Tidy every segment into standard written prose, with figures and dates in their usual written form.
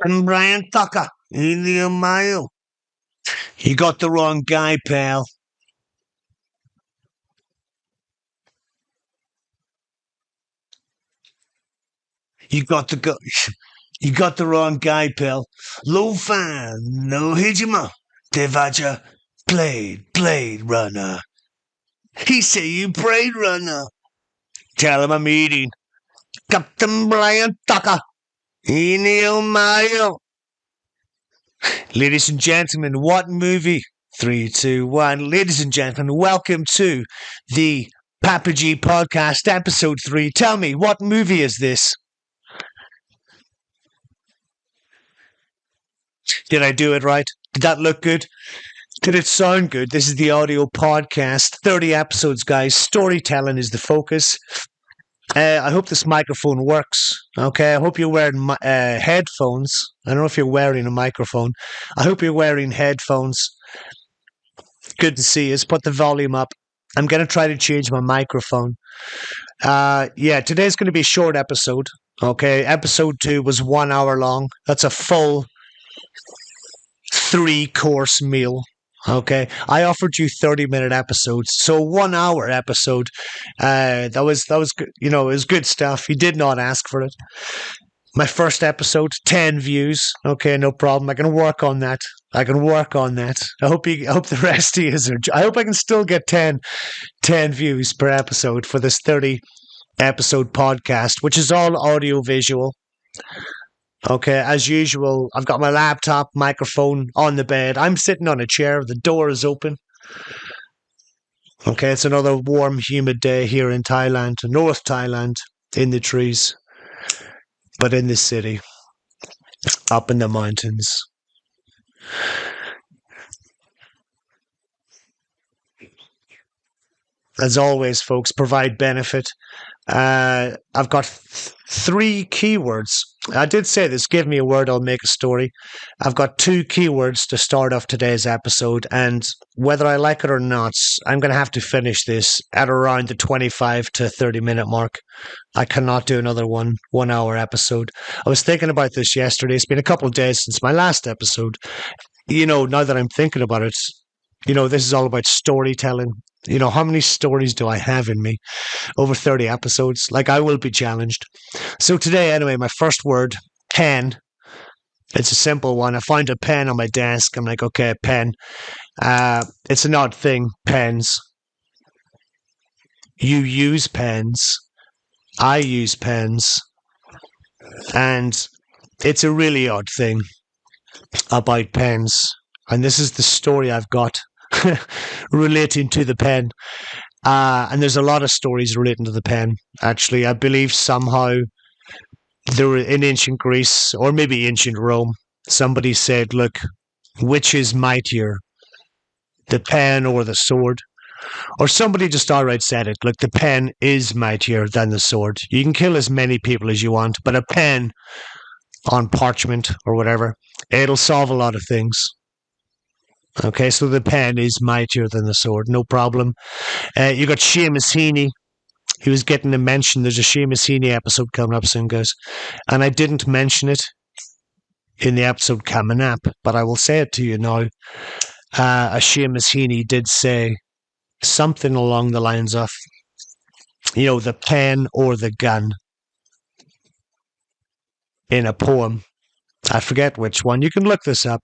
And Brian Tucker in the mail. You got the wrong guy, pal. You got the go- You got the wrong guy, pal. Low fan, no hijima. Devaja, Blade Runner. He say you Blade Runner. Tell him I'm eating. Captain Brian Tucker in the mail. Ladies and gentlemen, what movie? 3, 2, 1. Ladies and gentlemen, welcome to the Papa G podcast, episode 3. Tell me, what movie is this? Did I do it right? Did that look good? Did it sound good? This is the audio podcast. 30 episodes, guys. Storytelling is the focus. I hope this microphone works. Okay, I hope you're wearing headphones. I don't know if you're wearing a microphone. I hope you're wearing headphones. Good to see you. Let's put the volume up. I'm going to try to change my microphone. Today's going to be a short episode. Okay, episode 2 was 1 hour long. That's a full 3-course meal. Okay, I offered you 30-minute episodes, so 1 hour episode. That was good. You know, it was good stuff. You did not ask for it. My first episode, 10 views. Okay, no problem. I can work on that. I hope the rest of you I hope I can still get 10 views per episode for this 30 episode podcast, which is all audio visual. Okay, as usual, I've got my laptop, microphone on the bed. I'm sitting on a chair. The door is open. Okay, it's another warm, humid day here in Thailand, North Thailand, in the trees, but in the city, up in the mountains. As always, folks, provide benefit. I've got 3 keywords. I did say this, give me a word, I'll make a story. I've got 2 keywords to start off today's episode, and whether I like it or not, I'm going to have to finish this at around the 25 to 30 minute mark. I cannot do another 1 hour episode. I was thinking about this yesterday. It's been a couple of days since my last episode. You know, now that I'm thinking about it, you know, this is all about storytelling. You know, how many stories do I have in me? Over 30 episodes. Like, I will be challenged. So today, anyway, my first word, pen. It's a simple one. I find a pen on my desk. I'm like, okay, pen. It's an odd thing, pens. You use pens. I use pens. And it's a really odd thing about pens. And this is the story I've got relating to the pen. And there's a lot of stories relating to the pen, actually. I believe somehow there were in ancient Greece, or maybe ancient Rome, somebody said, look, which is mightier, the pen or the sword? Or somebody just outright said it, look, the pen is mightier than the sword. You can kill as many people as you want, but a pen on parchment or whatever, it'll solve a lot of things. Okay, so the pen is mightier than the sword, no problem. You got Seamus Heaney. He was getting a mention. There's a Seamus Heaney episode coming up soon, guys. And I didn't mention it in the episode coming up, but I will say it to you now. A Seamus Heaney did say something along the lines of, you know, the pen or the gun in a poem. I forget which one. You can look this up.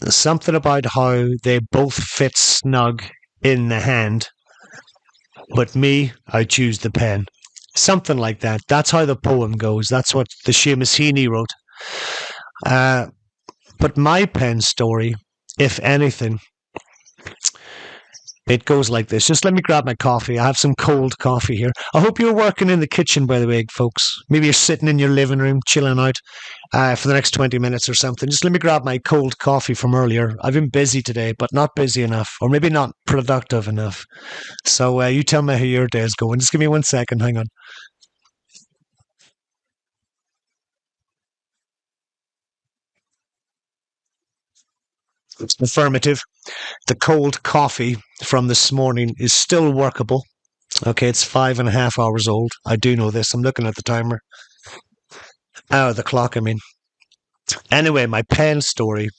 Something about how they both fit snug in the hand, but me, I choose the pen. Something like that. That's how the poem goes. That's what the Seamus Heaney wrote. But my pen story, if anything, it goes like this. Just let me grab my coffee. I have some cold coffee here. I hope you're working in the kitchen, by the way, folks. Maybe you're sitting in your living room, chilling out for the next 20 minutes or something. Just let me grab my cold coffee from earlier. I've been busy today, but not busy enough, or maybe not productive enough. So you tell me how your day is going. Just give me 1 second. Hang on. Affirmative. The cold coffee from this morning is still workable. Okay, it's 5.5 hours old. I do know this. I'm looking at the timer. Oh, the clock, I mean. Anyway, my pen story.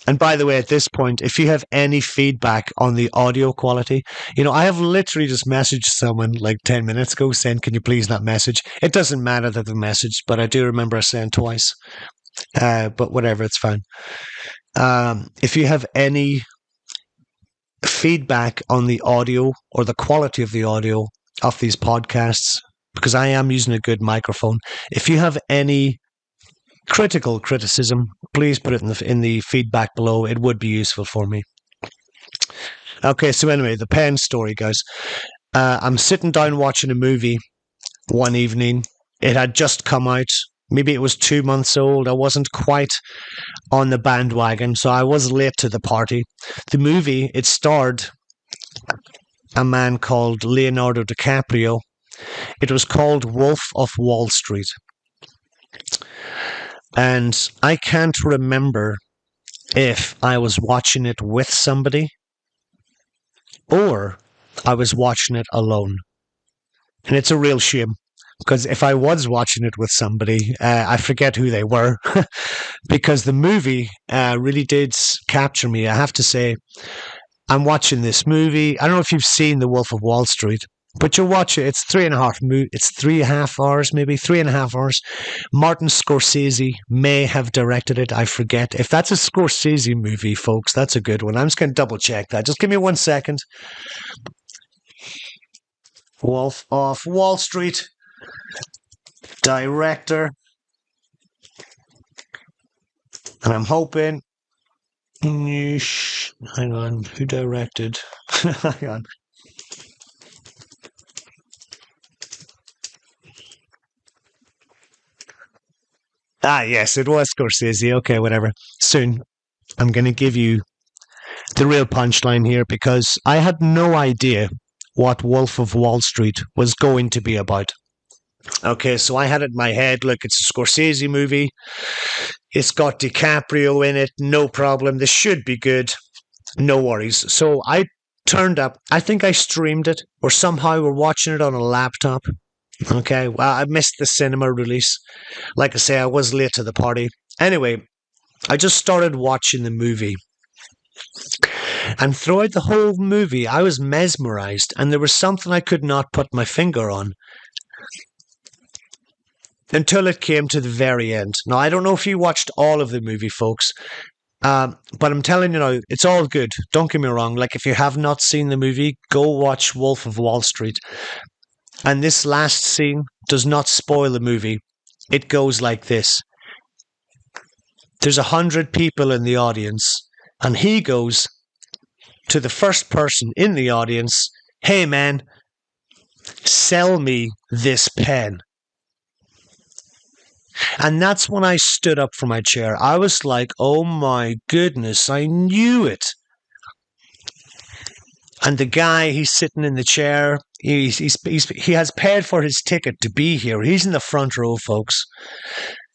And by the way, at this point, if you have any feedback on the audio quality, I have literally just messaged someone like 10 minutes ago saying, can you please not message? It doesn't matter that they messaged, but I do remember saying twice. But whatever, it's fine. If you have any feedback on the audio or the quality of the audio of these podcasts, because I am using a good microphone, if you have any criticism, please put it in the feedback below. It would be useful for me. Okay, so anyway, the pen story, guys. I'm sitting down watching a movie one evening. It had just come out. Maybe it was 2 months old. I wasn't quite on the bandwagon, so I was late to the party. The movie, it starred a man called Leonardo DiCaprio. It was called Wolf of Wall Street. And I can't remember if I was watching it with somebody or I was watching it alone. And it's a real shame because if I was watching it with somebody, I forget who they were because the movie really did capture me. I have to say, I'm watching this movie. I don't know if you've seen The Wolf of Wall Street, but you'll watch it. It's 3.5 hours, maybe 3.5 hours. Martin Scorsese may have directed it. I forget. If that's a Scorsese movie, folks, that's a good one. I'm just going to double check that. Just give me 1 second. Wolf of Wall Street, director. And I'm hoping. Hang on. Who directed? Hang on. Ah, yes, it was Scorsese. Okay, whatever. Soon, I'm going to give you the real punchline here because I had no idea what Wolf of Wall Street was going to be about. Okay, so I had it in my head, look, it's a Scorsese movie. It's got DiCaprio in it, no problem. This should be good. No worries. So I turned up. I think I streamed it or somehow we're watching it on a laptop. Okay, well, I missed the cinema release. Like I say, I was late to the party. Anyway, I just started watching the movie. And throughout the whole movie, I was mesmerized, and there was something I could not put my finger on until it came to the very end. Now, I don't know if you watched all of the movie, folks, but I'm telling you now, it's all good. Don't get me wrong. Like, if you have not seen the movie, go watch Wolf of Wall Street. And this last scene does not spoil the movie. It goes like this. There's 100 people in the audience, and he goes to the first person in the audience, hey man, sell me this pen. And that's when I stood up from my chair. I was like, oh my goodness, I knew it. And the guy, he's sitting in the chair. He has paid for his ticket to be here. He's in the front row, folks.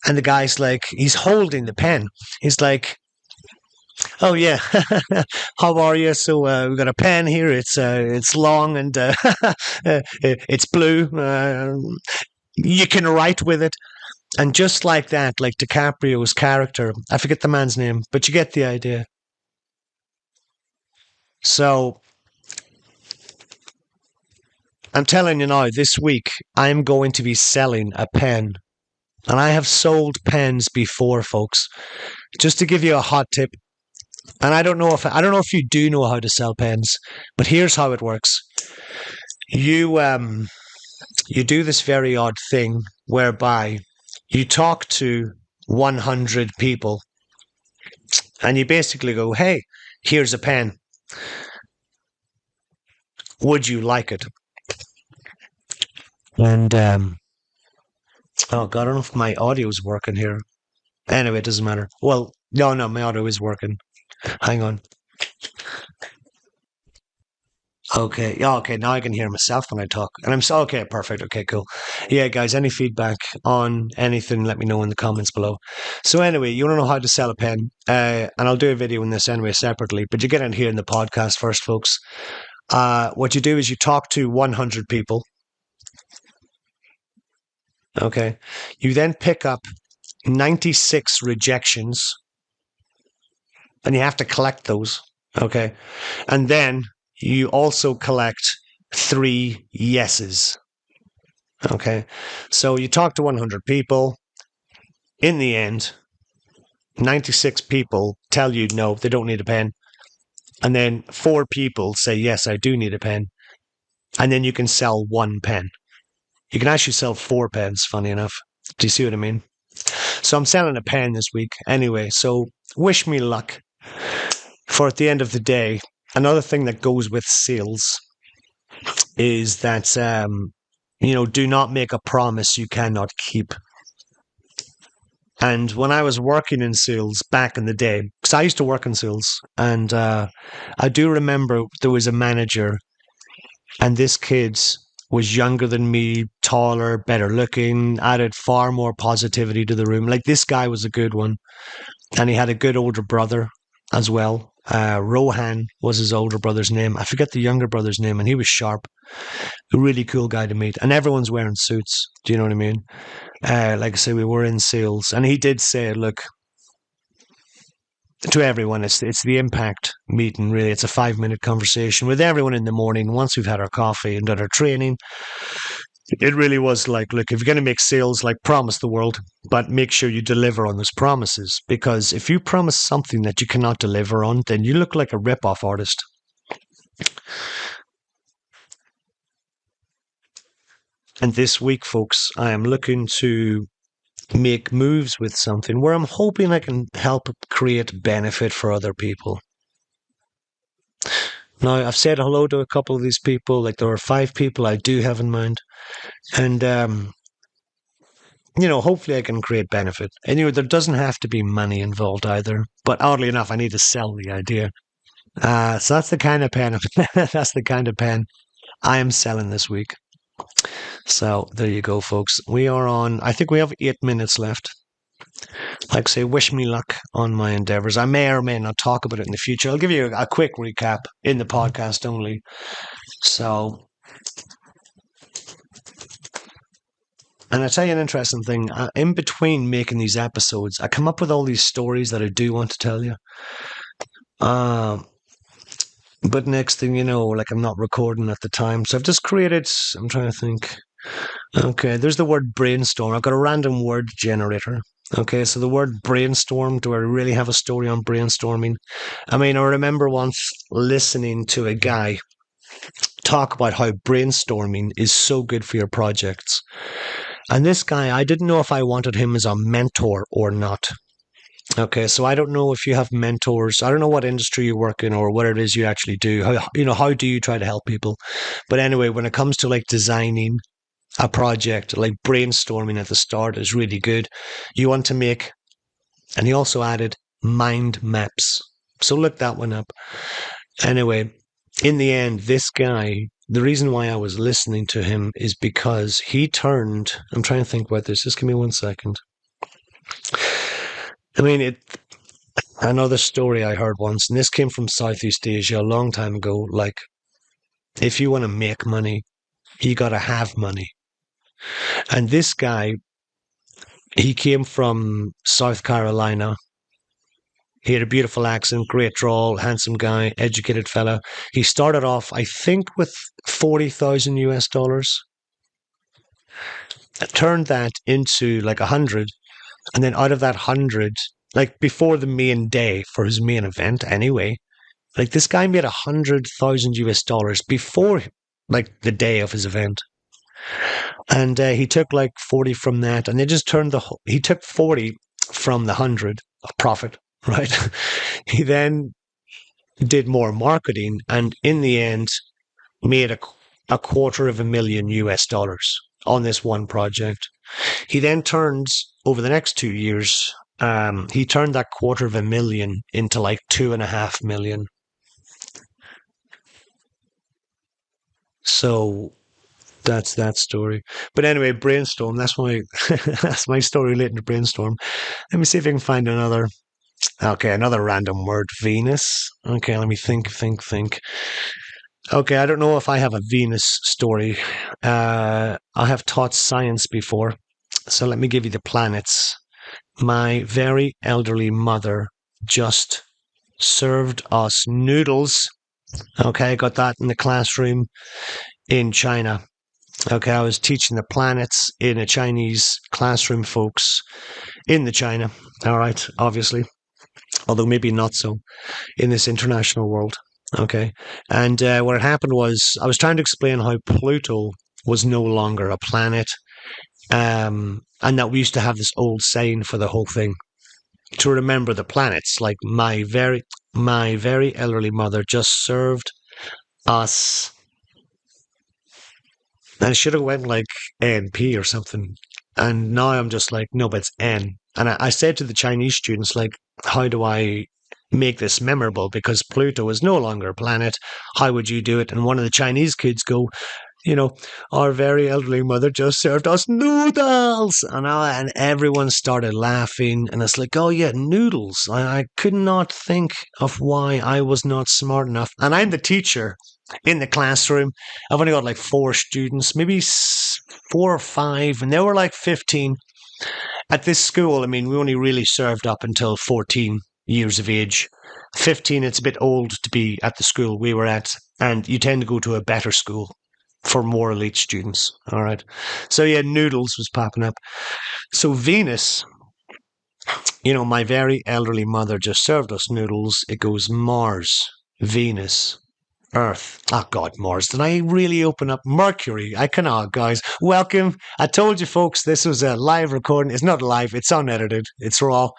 And the guy's like, he's holding the pen. He's like, oh yeah, how are you? So we've got a pen here. It's long and it's blue. You can write with it. And just like that, like DiCaprio's character, I forget the man's name, but you get the idea. So I'm telling you now, this week I'm going to be selling a pen. And I have sold pens before, folks. Just to give you a hot tip. And I don't know if you do know how to sell pens, but here's how it works. You do this very odd thing whereby you talk to 100 people and you basically go, hey, here's a pen. Would you like it? And, oh God, I don't know if my audio is working here. Anyway, it doesn't matter. Well, no, my audio is working. Hang on. Okay. Yeah, okay. Now I can hear myself when I talk. And I'm so okay, perfect. Okay, cool. Yeah, guys, any feedback on anything, let me know in the comments below. So anyway, you want to know how to sell a pen. And I'll do a video on this anyway separately, but you get it here in the podcast first, folks. What you do is you talk to 100 people. Okay. You then pick up 96 rejections and you have to collect those. Okay. And then you also collect 3 yeses. Okay. So you talk to 100 people. In the end, 96 people tell you no, they don't need a pen. And then 4 people say, yes, I do need a pen. And then you can sell 1 pen. You can actually sell 4 pens, funny enough. Do you see what I mean? So I'm selling a pen this week. Anyway, so wish me luck. For at the end of the day, another thing that goes with sales is that, do not make a promise you cannot keep. And when I was working in sales back in the day, because I used to work in sales, and I do remember there was a manager, and this kid was younger than me, taller, better looking, added far more positivity to the room. Like, this guy was a good one. And he had a good older brother as well. Rohan was his older brother's name. I forget the younger brother's name, and he was sharp. A really cool guy to meet. And everyone's wearing suits. Do you know what I mean? Like I say, we were in sales, and he did say, "Look, to everyone, it's the impact meeting. Really, it's a 5-minute conversation with everyone in the morning. Once we've had our coffee and done our training, it really was like, look, if you're going to make sales, like, promise the world, but make sure you deliver on those promises. Because if you promise something that you cannot deliver on, then you look like a rip-off artist." And this week, folks, I am looking to make moves with something where I'm hoping I can help create benefit for other people. Now, I've said hello to a couple of these people. Like, there are 5 people I do have in mind. And, hopefully I can create benefit. Anyway, there doesn't have to be money involved either. But oddly enough, I need to sell the idea. So that's the kind of pen. That's the kind of pen I am selling this week. So there you go, folks. We are on. I think we have 8 minutes left. Like I say, wish me luck on my endeavors. I may or may not talk about it in the future. I'll give you a quick recap in the podcast only. So, and I'll tell you an interesting thing. In between making these episodes, I come up with all these stories that I do want to tell you. But next thing you know, like, I'm not recording at the time. So I've just created, I'm trying to think. Okay, there's the word brainstorm. I've got a random word generator. Okay, so the word brainstorm, do I really have a story on brainstorming? I mean, I remember once listening to a guy talk about how brainstorming is so good for your projects. And this guy, I didn't know if I wanted him as a mentor or not. Okay, so I don't know if you have mentors. I don't know what industry you work in or what it is you actually do. How do you try to help people? But anyway, when it comes to, like, designing a project, like, brainstorming at the start is really good. You want to make, and he also added mind maps. So look that one up. Anyway, in the end, this guy, the reason why I was listening to him is because he turned, I'm trying to think about this. Just give me 1 second. I mean, another story I heard once, and this came from Southeast Asia a long time ago. Like, if you want to make money, you got to have money. And this guy, he came from South Carolina. He had a beautiful accent, great drawl, handsome guy, educated fella. He started off, I think, with 40,000 US dollars. Turned that into like 100. And then out of that 100, like, before the main day for his main event anyway, like, this guy made 100,000 US dollars before, like, the day of his event. And he took like 40 from that, and they just turned he took 40 from the 100 of profit, right? He then did more marketing, and in the end made a $250,000 US dollars on this one project. He then turns, over the next 2 years, he turned that $250,000 into like 2.5 million. So that's that story. But anyway, brainstorm. That's my that's my story relating to brainstorm. Let me see if I can find another. Okay, another random word. Venus. Okay, let me think. Okay, I don't know if I have a Venus story. I have taught science before, So let me give you the planets. My very elderly mother just served us noodles. Okay, got that in the classroom in China. Okay, I was teaching the planets in a Chinese classroom, folks, in the China. All right, obviously, although maybe not so in this international world. Okay, and what had happened was I was trying to explain how Pluto was no longer a planet, and that we used to have this old saying for the whole thing to remember the planets. Like my very elderly mother just served us. And I should have went like NP or something. And now I'm just like, no, but it's N. And I said to the Chinese students, like, how do I make this memorable? Because Pluto is no longer a planet. How would you do it? And one of the Chinese kids go, you know, our very elderly mother just served us noodles. And everyone started laughing. And it's like, oh, yeah, noodles. I could not think of why I was not smart enough. And I'm the teacher in the classroom. I've only got like 4 students, maybe 4 or 5, and they were like 15. At this school, I mean, we only really served up until 14 years of age. 15, it's a bit old to be at the school we were at, and you tend to go to a better school for more elite students. All right. So, yeah, noodles was popping up. So, Venus, my very elderly mother just served us noodles. It goes Mars, Venus, Earth. Oh, God, Mars. Did I really open up Mercury? I cannot, guys. Welcome. I told you, folks, this was a live recording. It's not live. It's unedited. It's raw.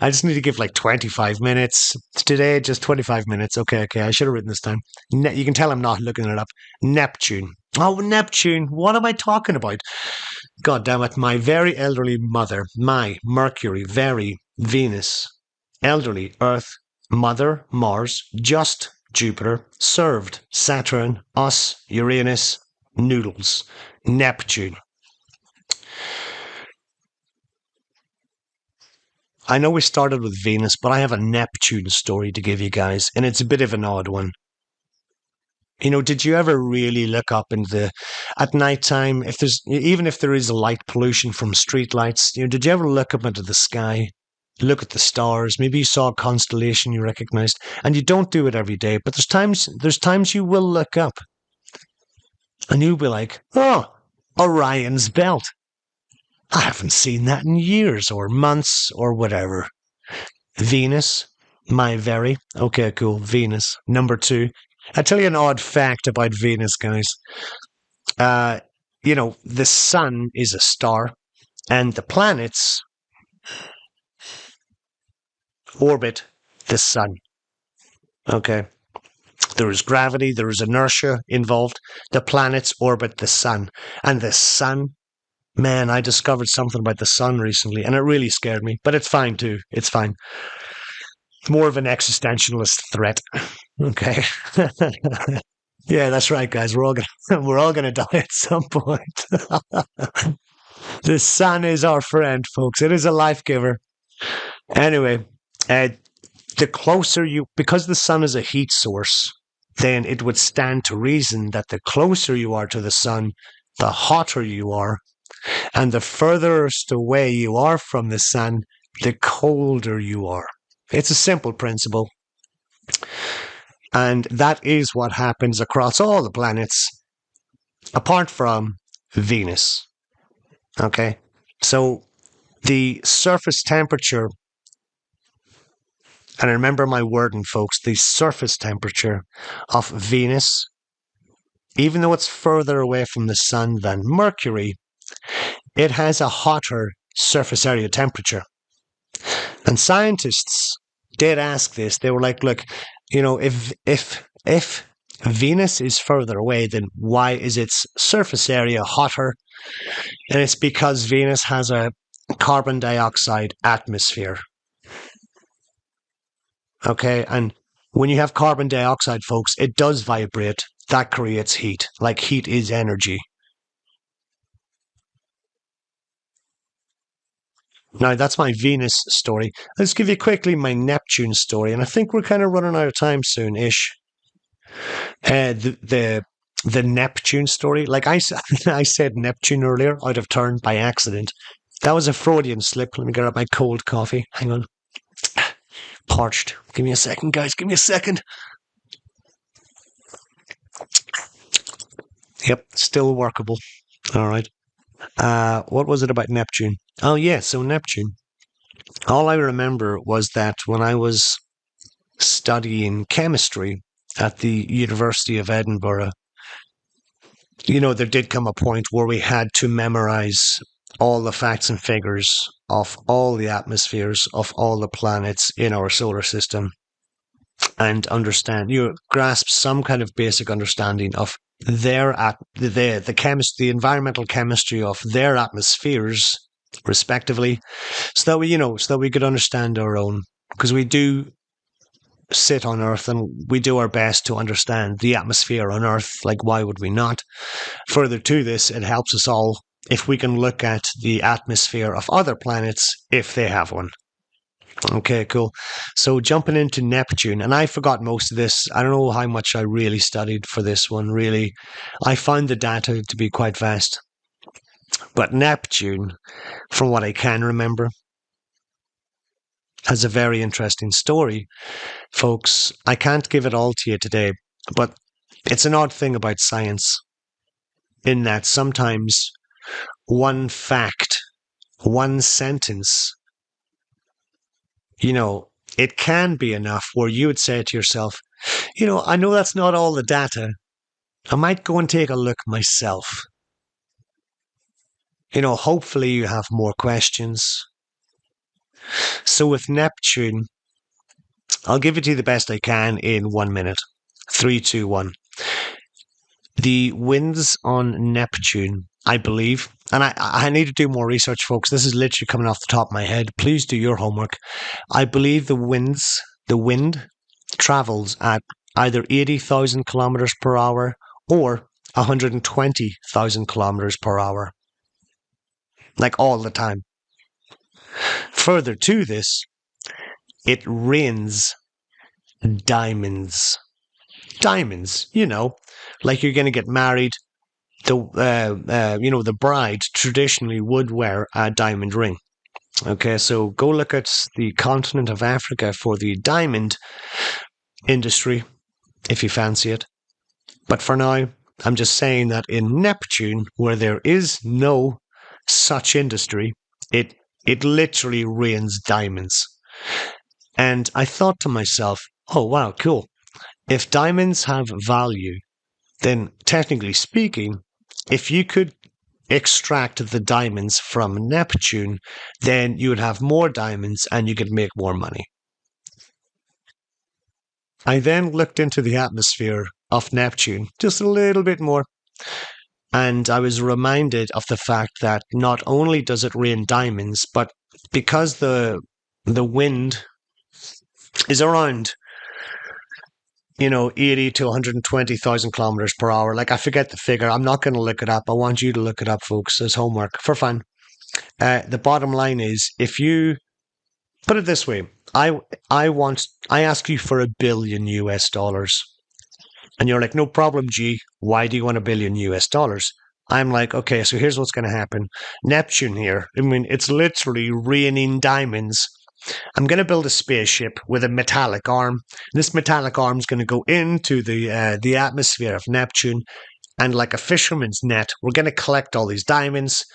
I just need to give like 25 minutes. Today, just 25 minutes. Okay. I should have written this down. You can tell I'm not looking it up. Neptune. Oh, Neptune. What am I talking about? God damn it. My very elderly mother. My Mercury. Very Venus. Elderly Earth. Mother Mars. Just Jupiter, served Saturn, us, Uranus, noodles, Neptune. I know we started with Venus, but I have a Neptune story to give you guys, and it's a bit of an odd one. Did you ever really look up at nighttime, even if there is a light pollution from street lights, did you ever look up into the sky? Look at the stars. Maybe you saw a constellation you recognized, and you don't do it every day. But there's times you will look up, and you'll be like, "Oh, Orion's belt. I haven't seen that in years, or months, or whatever." Venus, okay, cool. Venus, number 2. I'll tell you an odd fact about Venus, guys. Uh, the sun is a star, and the planets orbit the sun. Okay. There is gravity, there is inertia involved. The planets orbit the sun. And the sun, man, I discovered something about the sun recently, and it really scared me. But it's fine too. It's fine. More of an existentialist threat. Okay. Yeah, that's right, guys. We're all gonna die at some point. The sun is our friend, folks. It is a life giver. Anyway, because the sun is a heat source, then it would stand to reason that the closer you are to the sun, the hotter you are. And the furthest away you are from the sun, the colder you are. It's a simple principle. And that is what happens across all the planets, apart from Venus. Okay? So the surface temperature, and remember my wording, folks, the surface temperature of Venus, even though it's further away from the sun than Mercury, it has a hotter surface area temperature. And scientists did ask this. They were like, look, if Venus is further away, then why is its surface area hotter? And it's because Venus has a carbon dioxide atmosphere. Okay, and when you have carbon dioxide, folks, it does vibrate. That creates heat. Like heat is energy. Now, that's my Venus story. Let's give you quickly my Neptune story, and I think we're kind of running out of time soon-ish. The Neptune story, like I said Neptune earlier, out of turn by accident. That was a Freudian slip. Let me get up my cold coffee. Hang on. Parched. Give me a second, guys. Give me a second. Yep, still workable. All right. What was it about Neptune? Oh, yeah, so Neptune. All I remember was that when I was studying chemistry at the University of Edinburgh, there did come a point where we had to memorize all the facts and figures of all the atmospheres of all the planets in our solar system and understand, grasp some kind of basic understanding of the environmental chemistry of their atmospheres, respectively, so that we could understand our own, because we do sit on Earth and we do our best to understand the atmosphere on Earth. Like, why would we not? Further to this, it helps us all if we can look at the atmosphere of other planets if they have one. Okay, cool. So jumping into Neptune, and I forgot most of this. I don't know how much I really studied for this one, really. I found the data to be quite vast. But Neptune, from what I can remember, has a very interesting story. Folks, I can't give it all to you today, but it's an odd thing about science in that sometimes one fact, one sentence, it can be enough where you would say to yourself, I know that's not all the data. I might go and take a look myself. Hopefully you have more questions. So with Neptune, I'll give it to you the best I can in 1 minute. 3, 2, 1. The winds on Neptune, I believe, and I need to do more research, folks. This is literally coming off the top of my head. Please do your homework. I believe the wind travels at either 80,000 kilometers per hour or 120,000 kilometers per hour. Like all the time. Further to this, it rains diamonds. Diamonds, like you're going to get married. The bride traditionally would wear a diamond ring. Okay, so go look at the continent of Africa for the diamond industry if you fancy it. But for now, I'm just saying that in Neptune, where there is no such industry, it literally rains diamonds. And I thought to myself, oh, wow, cool. If diamonds have value, then technically speaking, if you could extract the diamonds from Neptune, then you would have more diamonds and you could make more money. I then looked into the atmosphere of Neptune just a little bit more, and I was reminded of the fact that not only does it rain diamonds, but because the wind is around 80 to 120,000 kilometers per hour. Like, I forget the figure. I'm not going to look it up. I want you to look it up, folks, as homework for fun. The bottom line is, if you put it this way, I ask you for $1 billion US. And you're like, no problem, G. Why do you want $1 billion US? I'm like, okay, so here's what's going to happen. Neptune here. I mean, it's literally raining diamonds. I'm going to build a spaceship with a metallic arm. This metallic arm is going to go into the atmosphere of Neptune, and like a fisherman's net, we're going to collect all these diamonds.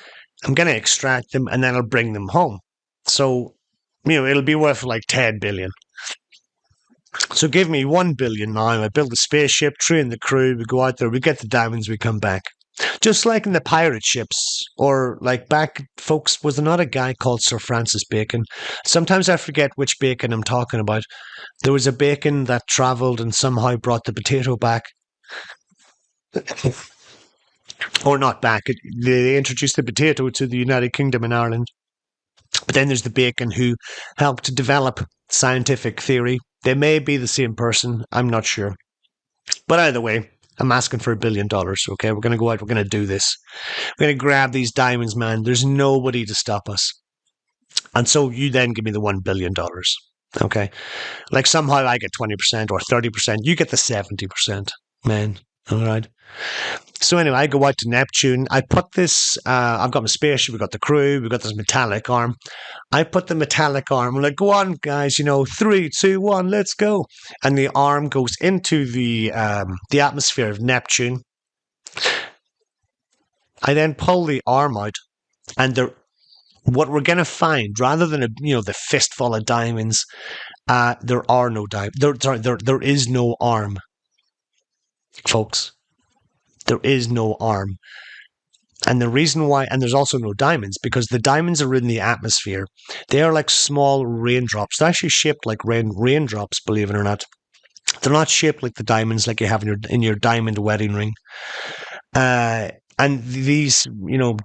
I'm going to extract them, and then I'll bring them home. So, it'll be worth like 10 billion. So give me 1 billion now. I build a spaceship, train the crew, we go out there, we get the diamonds, we come back. Just like in the pirate ships, or like back, folks, was there not a guy called Sir Francis Bacon? Sometimes I forget which Bacon I'm talking about. There was a Bacon that travelled and somehow brought the potato back. Or not back. They introduced the potato to the United Kingdom and Ireland. But then there's the Bacon who helped to develop scientific theory. They may be the same person. I'm not sure. But either way, I'm asking for $1 billion, okay? We're going to go out. We're going to do this. We're going to grab these diamonds, man. There's nobody to stop us. And so you then give me the $1 billion, okay? Like somehow I get 20% or 30%. You get the 70%, man. All right. So anyway, I go out to Neptune. I put this. I've got my spaceship. We've got the crew. We've got this metallic arm. I put the metallic arm. I'm like, go on, guys. 3, 2, 1, let's go. And the arm goes into the atmosphere of Neptune. I then pull the arm out, and what we're gonna find, rather than the fistful of diamonds, there are no diamonds. There is no arm, folks. There is no arm. And the reason why, and there's also no diamonds, because the diamonds are in the atmosphere. They are like small raindrops. They're actually shaped like raindrops, believe it or not. They're not shaped like the diamonds like you have in your diamond wedding ring. And these,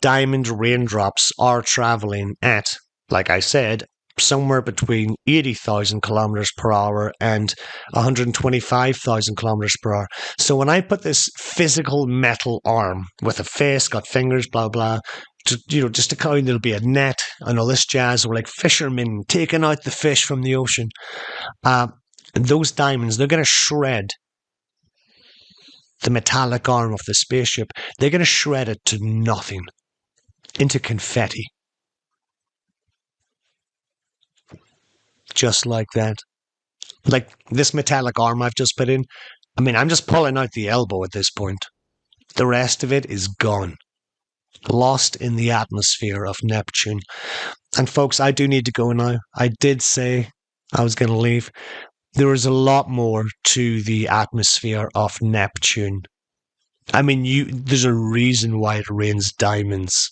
diamond raindrops are traveling at, like I said, somewhere between 80,000 kilometers per hour and 125,000 kilometers per hour. So when I put this physical metal arm with a face, got fingers, blah, blah, just to kind of, there'll be a net and all this jazz, or like fishermen taking out the fish from the ocean. Those diamonds, they're going to shred the metallic arm of the spaceship. They're going to shred it to nothing, into confetti. Just like that. Like this metallic arm I've just put in. I mean, I'm just pulling out the elbow at this point. The rest of it is gone. Lost in the atmosphere of Neptune. And folks, I do need to go now. I did say I was going to leave. There is a lot more to the atmosphere of Neptune. I mean, there's a reason why it rains diamonds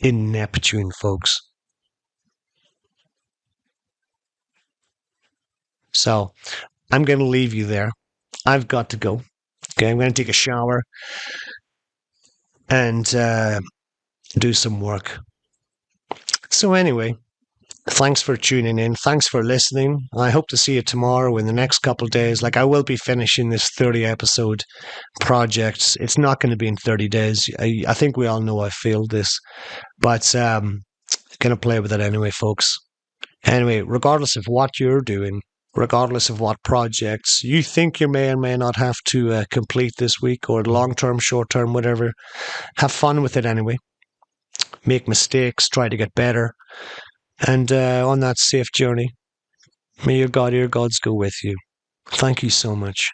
in Neptune, folks. So I'm going to leave you there. I've got to go. Okay, I'm going to take a shower and do some work. So anyway, thanks for tuning in. Thanks for listening. I hope to see you tomorrow in the next couple of days. Like, I will be finishing this 30 episode project. It's not going to be in 30 days. I think we all know I failed this, but going to play with it anyway, folks. Anyway, regardless of what you're doing, regardless of what projects you think you may or may not have to complete this week, or long term, short term, whatever, have fun with it anyway. Make mistakes, try to get better. And on that safe journey, may your God, your gods go with you. Thank you so much.